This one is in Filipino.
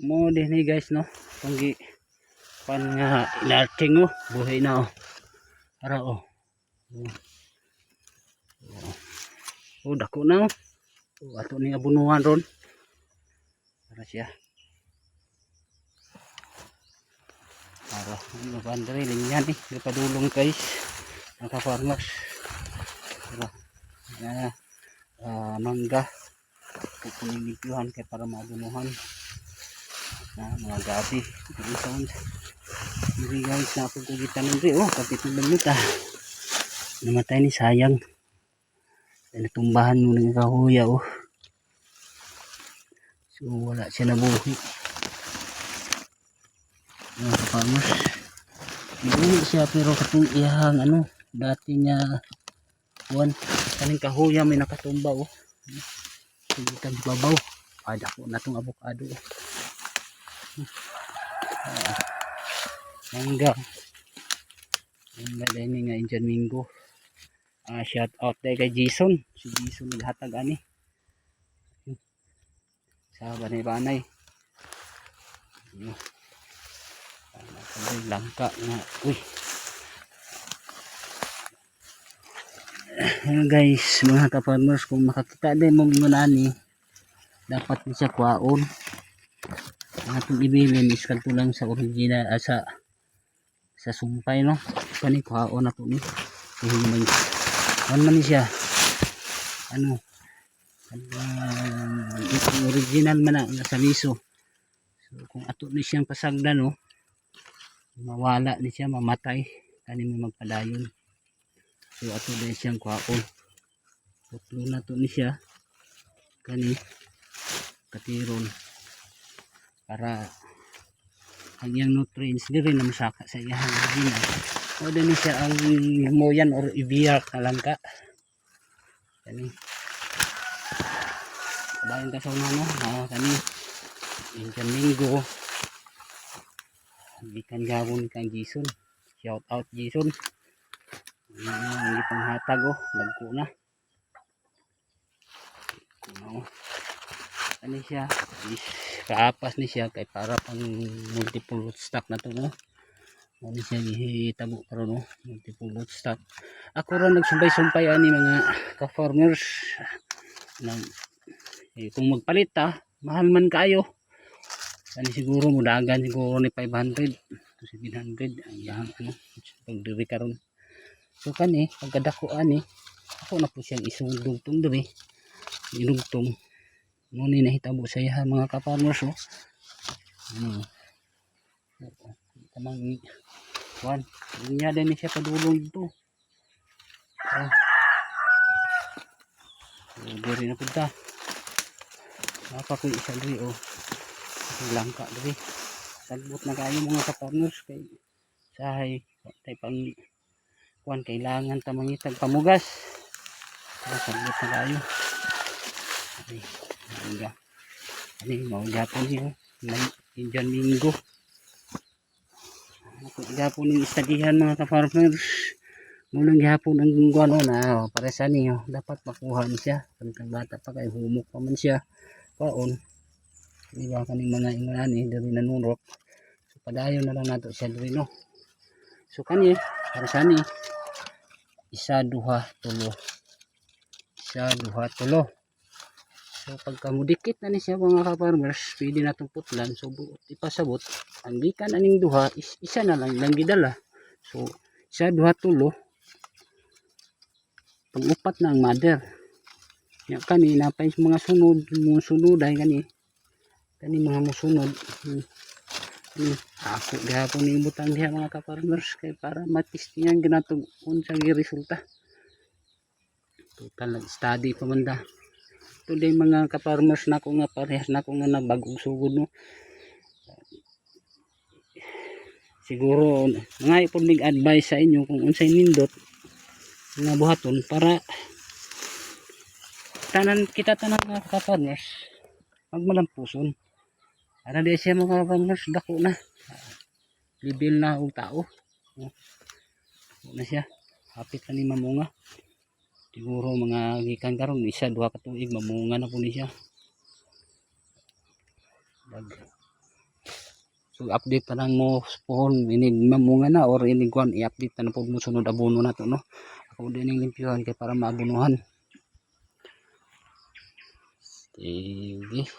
mo din ni guys no panggi pan nga inarting buhay na ara dako na ato ni abunuhan ron para siya para ano ba andre linyan padulong guys mga farmers para mangga pupunigituhan kay para maabunuhan na mga gabi hindi guys na ako kugitan nandri kapitong minuta namatay ni sayang natumbahan mo ng kahuya so wala siya nabuhi mga farmers hindi siya pero katong iyahang dati niya kaning kahuya may nakatumba sugitan di babaw dako na tong avocado mangga din nga Indian Mingo shout out day kay Jason si Jason naghatag ani sa banay-banay langka nga guys mga ka-farmers kung makakita din mo ngunani dapat siya kwaon atong ibilin is kanto lang sa original sa sumpay no kani kwaon na to ni man siya original man na sa miso so kung ato ni siyang pasagdan mawala ni siya mamatay kani mo magpadayon so ato din siyang kwaon tutlo na to ni siya kani katiron para ang iyang nutrients di rin na masaka sa iyang original o din siya ang moyan or ibiyak na langka kani kabayan ka sa una kani Indian Mingo bikan gawon kang Jason shout out Jason hindi panghatag nagko na ano siya kaapas ni siya kay para pang multiple stock na to ano siya gihitabo karon multiple stock ako ron nagsumbay-sumpay ani mga ka-farmers kung magpalit mahal man kayo ani siguro mudagan siguro ni 500 to 700 ang pagdiri karon so kani pagkadako ani ako na po siyang isundog tong diri inugtong muna nahitabo sa iya mga ka-farmers tamang kuan niya din siya padulong dito diri na punta apa ko isa diri langka diri sagbot na kayo mga ka-farmers kay sahay tay pang kuan kailangan ta mangitag pamugas sagbot na kayo ani mau gapon niyo Indian Mingo gapon yung istadihan mga ka-farmers mulang gapon ang guano na para sa niyo dapat makuha niya kang bata pa kay humok pa man siya paon diba kaning mga ingani diri nanunok so padayon na lang nato siya diri so kani para sa ni isa duha tulo so pagka mudikit na ni siya mga ka-farmers pwede na itong putlan so ipasabot ang gikan aning duha isa na lang gidala so isa duha tulo pag-upat na ang mother yan kani napay mga sunod ay kani mga musunod ako gahapon ni butang diha mga ka-farmers kay para matistingan ginatong unsa gi resulta total study pa man da today mga ka-farmers na ko nga parehas na ko nga nabagong sugod siguro mga ipon mig advice sa inyo kung unsay nindot nga buhaton para kita tanan mga ka-farmers magmalampuson para di siya mga ka-farmers dako na libil na og tao na siya hapit na ni mamunga siguro mga gikan karon isa duha ka tuig mamunga na po ni siya So update pa lang mo pohon inig mamunga na or inig kuan i-update na po mo sunod abono na to no. Ako din ning limpyuhan kay para maabunuhan. Sige.